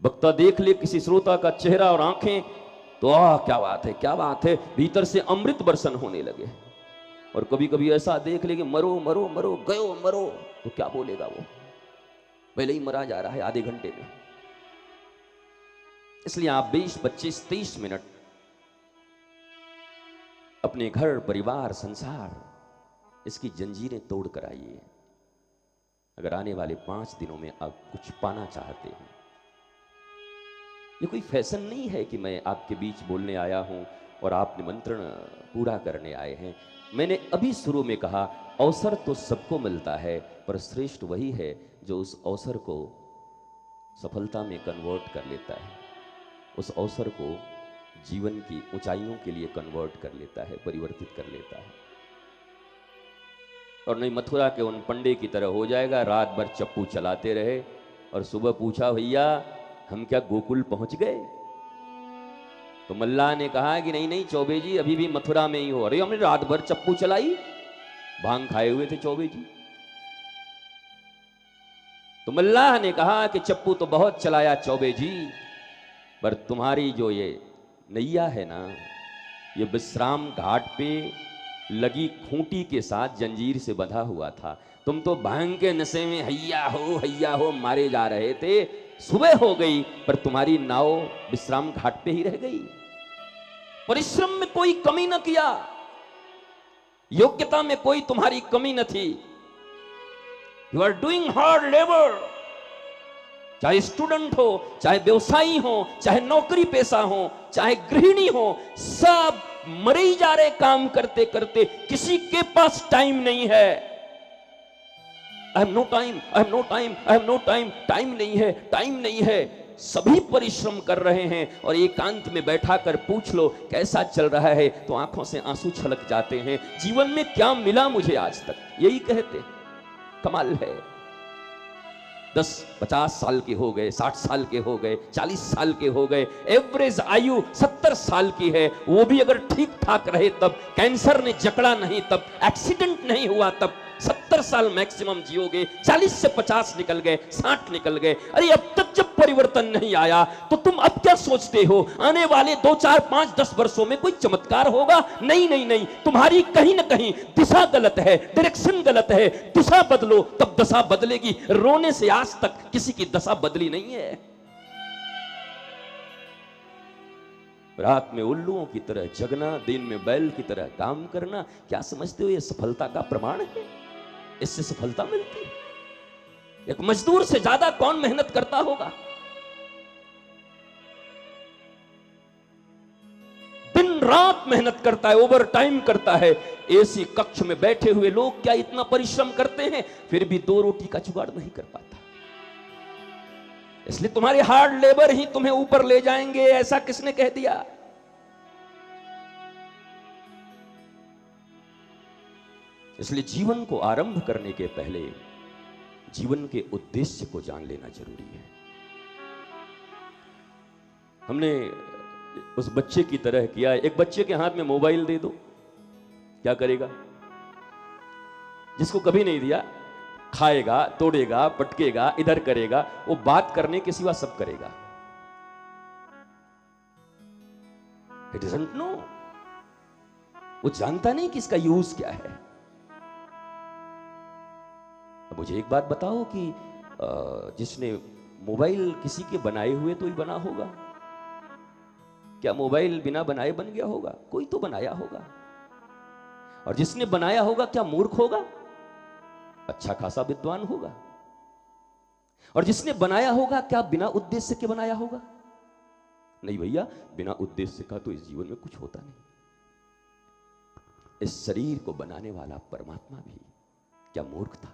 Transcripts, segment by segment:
वक्ता देख ले किसी श्रोता का चेहरा और आंखें तो आह क्या बात है, क्या बात है, भीतर से अमृत बर्षण होने लगे। और कभी कभी ऐसा देख ले कि मरो मरो मरो गयो मरो, तो क्या बोलेगा वो, पहले ही मरा जा रहा है आधे घंटे में। इसलिए आप 20, 25, 30 मिनट अपने घर परिवार संसार इसकी जंजीरें तोड़ कर आइए, अगर आने वाले 5 दिनों में आप कुछ पाना चाहते हैं। ये कोई फैशन नहीं है कि मैं आपके बीच बोलने आया हूं और आप निमंत्रण पूरा करने आए हैं। मैंने अभी शुरू में कहा, अवसर तो सबको मिलता है, पर श्रेष्ठ वही है जो उस अवसर को सफलता में कन्वर्ट कर लेता है, उस अवसर को जीवन की ऊंचाइयों के लिए कन्वर्ट कर लेता है, परिवर्तित कर लेता है। और नहीं मथुरा के उन पंडे की तरह हो जाएगा, रात भर चप्पू चलाते रहे और सुबह पूछा भैया हम क्या गोकुल पहुंच गए? तो मल्लाह ने कहा कि नहीं नहीं चौबे जी अभी भी मथुरा में ही हो। अरे हमने रात भर चप्पू चलाई, भांग खाए हुए थे चौबे जी। तो मल्लाह ने कहा कि चप्पू तो बहुत चलाया चौबे जी, पर तुम्हारी जो ये नैया है ना, ये विश्राम घाट पे लगी खूंटी के साथ जंजीर से बंधा हुआ था। तुम तो भांग के नशे में हैया हो मारे जा रहे थे। सुबह हो गई पर तुम्हारी नाव विश्राम घाट पे ही रह गई। परिश्रम में कोई कमी न किया, योग्यता में कोई तुम्हारी कमी न थी। You are doing hard labour, चाहे स्टूडेंट हो, चाहे व्यवसायी हो, चाहे नौकरी पेशा हो, चाहे गृहिणी हो, सब मरे ही जा रहे काम करते करते। किसी के पास टाइम नहीं है। I have no time, I have no time, I have no time, time नहीं है, टाइम नहीं है। सभी परिश्रम कर रहे हैं और एकांत में बैठा कर पूछ लो कैसा चल रहा है तो आंखों से आंसू छलक जाते हैं। जीवन में क्या मिला मुझे आज तक, यही कहते। कमाल है। 10, 50 साल के हो गए, 60 साल के हो गए, 40 साल के हो गए, एवरेज आयु 70 साल की है, वो भी अगर ठीक ठाक रहे तब, कैंसर ने जकड़ा नहीं तब, एक्सीडेंट नहीं हुआ तब 70 साल मैक्सिमम जियोगे। 40 से 50 निकल गए, 60 निकल गए। अरे अब तक जब परिवर्तन नहीं आया तो तुम अब क्या सोचते हो आने वाले 2, 4, 5, 10 वर्षों में कोई चमत्कार होगा? नहीं नहीं नहीं, तुम्हारी कहीं ना कहीं दिशा गलत है, डायरेक्शन गलत है। दिशा बदलो तब दशा बदलेगी। रोने से आज तक किसी की दशा बदली नहीं है। रात में उल्लुओं की तरह जगना, दिन में बैल की तरह काम करना, क्या समझते हो ये सफलता का प्रमाण है? इससे सफलता मिलती है? एक मजदूर से ज्यादा कौन मेहनत करता होगा? दिन रात मेहनत करता है, ओवर टाइम करता है। एसी कक्ष में बैठे हुए लोग क्या इतना परिश्रम करते हैं, फिर भी 2 रोटी का जुगाड़ नहीं कर पाता। इसलिए तुम्हारे हार्ड लेबर ही तुम्हें ऊपर ले जाएंगे, ऐसा किसने कह दिया? इसलिए जीवन को आरंभ करने के पहले जीवन के उद्देश्य को जान लेना जरूरी है। हमने उस बच्चे की तरह किया। एक बच्चे के हाथ में मोबाइल दे दो, क्या करेगा? जिसको कभी नहीं दिया, खाएगा, तोड़ेगा, पटकेगा, इधर करेगा, वो बात करने के सिवा सब करेगा। He doesn't know, वो जानता नहीं कि इसका यूज क्या है। अब मुझे एक बात बताओ कि जिसने मोबाइल किसी के बनाए हुए तो ही बना होगा। क्या मोबाइल बिना बनाए बन गया होगा? कोई तो बनाया होगा। और जिसने बनाया होगा क्या मूर्ख होगा? अच्छा खासा विद्वान होगा। और जिसने बनाया होगा क्या बिना उद्देश्य के बनाया होगा? नहीं भैया, बिना उद्देश्य का तो इस जीवन में कुछ होता नहीं। इस शरीर को बनाने वाला परमात्मा भी क्या मूर्ख था?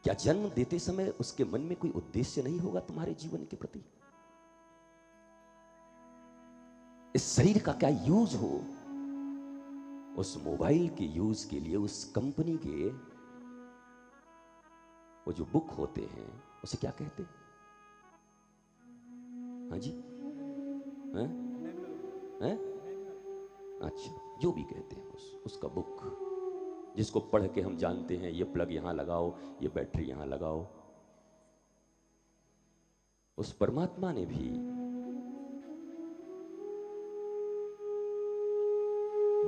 क्या जन्म देते समय उसके मन में कोई उद्देश्य नहीं होगा तुम्हारे जीवन के प्रति? इस शरीर का क्या यूज हो? उस मोबाइल के यूज के लिए उस कंपनी के वो जो बुक होते हैं उसे क्या कहते हैं? हाँ जी, हैं? हैं? अच्छा, जो भी कहते हैं उसका बुक, जिसको पढ़ के हम जानते हैं ये प्लग यहां लगाओ, ये बैटरी यहां लगाओ। उस परमात्मा ने भी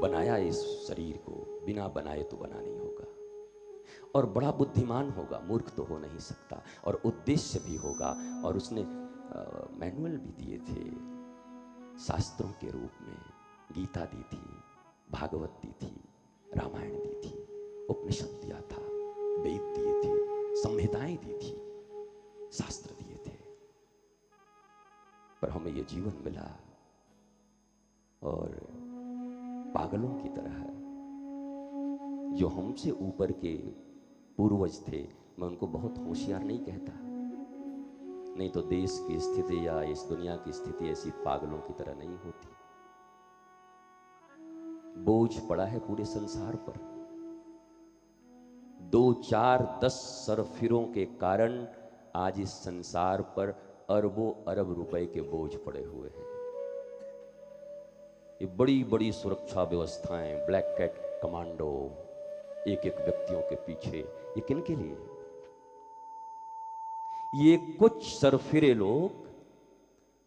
बनाया इस शरीर को, बिना बनाए तो बना नहीं होगा। और बड़ा बुद्धिमान होगा, मूर्ख तो हो नहीं सकता, और उद्देश्य भी होगा। और उसने मैनुअल भी दिए थे, शास्त्रों के रूप में गीता दी थी, भागवत दी थी, रामायण दी थी, उपनिषद दिया था, वेद दिए थे, संहिताएं दी थी, शास्त्र दिए थे। पर हमें ये जीवन मिला और पागलों की तरह, जो हमसे ऊपर के पूर्वज थे, मैं उनको बहुत होशियार नहीं कहता, नहीं तो देश की स्थिति या इस दुनिया की स्थिति ऐसी पागलों की तरह नहीं होती। बोझ पड़ा है पूरे संसार पर। 2, 4, 10 सरफिरों के कारण आज इस संसार पर अरबों अरब रुपए के बोझ पड़े हुए हैं। ये बड़ी बड़ी सुरक्षा व्यवस्थाएं, ब्लैक कैट कमांडो, एक एक व्यक्तियों के पीछे, ये किन के लिए? ये कुछ सरफिरे लोग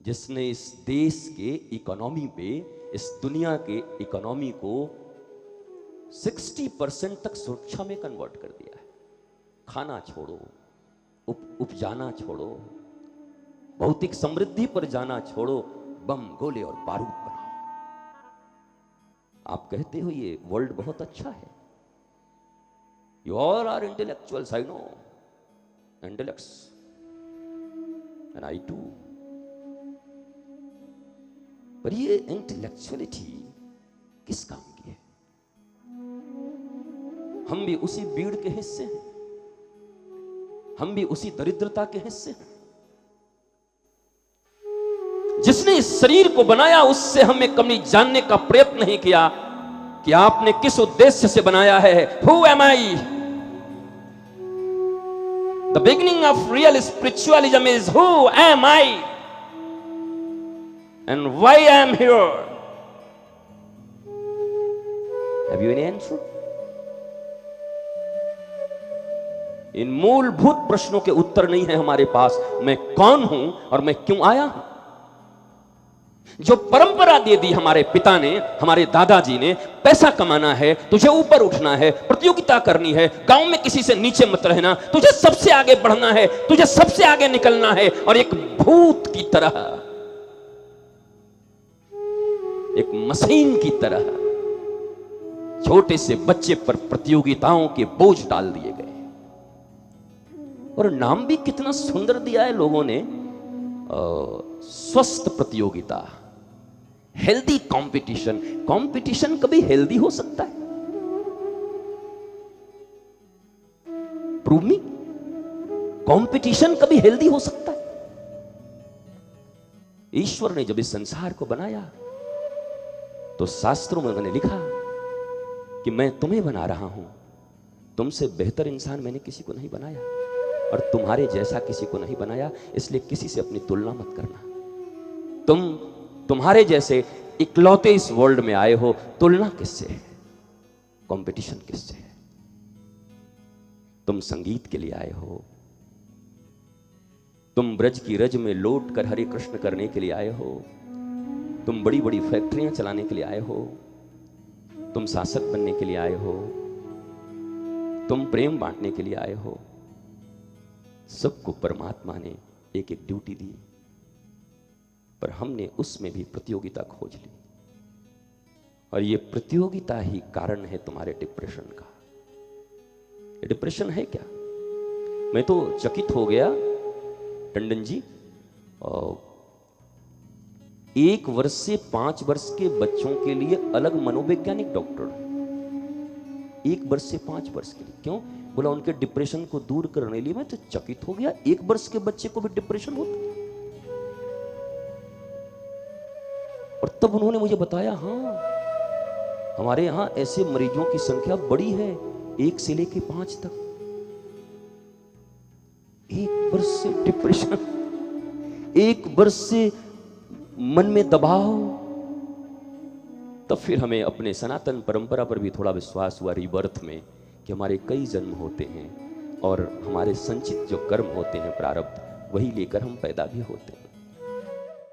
जिसने इस देश के इकोनॉमी पे, इस दुनिया के इकोनॉमी को 60% तक सुरक्षा में कन्वर्ट कर दिया है। खाना छोड़ो, उपजाना छोड़ो, भौतिक समृद्धि पर जाना छोड़ो, बम, गोले और बारूद बनाओ। आप कहते हो ये वर्ल्ड बहुत अच्छा है, you all are intellectuals, I know, intellects, and I too. पर ये इंटेलेक्चुअलिटी किस काम की है? हम भी उसी भीड़ के हिस्से हैं, हम भी उसी दरिद्रता के हिस्से हैं। जिसने इस शरीर को बनाया उससे हमें कभी जानने का प्रयत्न नहीं किया कि आपने किस उद्देश्य से बनाया है। Who am I? The beginning of real spiritualism is who am I? And why I am here? Have you any answer? इन मूलभूत प्रश्नों के उत्तर नहीं है हमारे पास। मैं कौन हूं और मैं क्यों आया हूं? जो परंपरा दे दी हमारे पिता ने, हमारे दादाजी ने, पैसा कमाना है, तुझे ऊपर उठना है, प्रतियोगिता करनी है, गांव में किसी से नीचे मत रहना, तुझे सबसे आगे बढ़ना है, तुझे सबसे आगे निकलना है। और एक भूत की तरह, एक मशीन की तरह छोटे से बच्चे पर प्रतियोगिताओं के बोझ डाल दिए गए। और नाम भी कितना सुंदर दिया है लोगों ने, स्वस्थ प्रतियोगिता, हेल्दी कंपटीशन। कंपटीशन कभी हेल्दी हो सकता है? प्रूव मी, कंपटीशन कभी हेल्दी हो सकता है? ईश्वर ने जब इस संसार को बनाया तो शास्त्रों में उन्होंने लिखा कि मैं तुम्हें बना रहा हूं, तुमसे बेहतर इंसान मैंने किसी को नहीं बनाया और तुम्हारे जैसा किसी को नहीं बनाया, इसलिए किसी से अपनी तुलना मत करना। तुम्हारे जैसे इकलौते इस वर्ल्ड में आए हो, तुलना किससे है? कंपटीशन किससे है? तुम संगीत के लिए आए हो, तुम ब्रज की रज में लौट कर हरे कृष्ण करने के लिए आए हो, तुम बड़ी बड़ी फैक्ट्रियां चलाने के लिए आए हो, तुम शासक बनने के लिए आए हो, तुम प्रेम बांटने के लिए आए हो। सबको परमात्मा ने एक एक ड्यूटी दी, पर हमने उसमें भी प्रतियोगिता खोज ली। और ये प्रतियोगिता ही कारण है तुम्हारे डिप्रेशन का। ये डिप्रेशन है क्या? मैं तो चकित हो गया टंडन जी, 1 वर्ष से 5 वर्ष के बच्चों के लिए अलग मनोवैज्ञानिक डॉक्टर, 1 वर्ष से 5 वर्ष के लिए। क्यों? बोला उनके डिप्रेशन को दूर करने लिए। मैं तो चकित हो गया, 1 वर्ष के बच्चे को भी डिप्रेशन होता है। और तब उन्होंने मुझे बताया, हाँ हमारे यहां ऐसे मरीजों की संख्या बड़ी है, 1 से लेके 5 तक। 1 वर्ष से डिप्रेशन, 1 वर्ष से मन में दबाव, तब फिर हमें अपने सनातन परंपरा पर भी थोड़ा विश्वास हुआ रीबर्थ में, कि हमारे कई जन्म होते हैं और हमारे संचित जो कर्म होते हैं प्रारब्ध, वही लेकर हम पैदा भी होते हैं।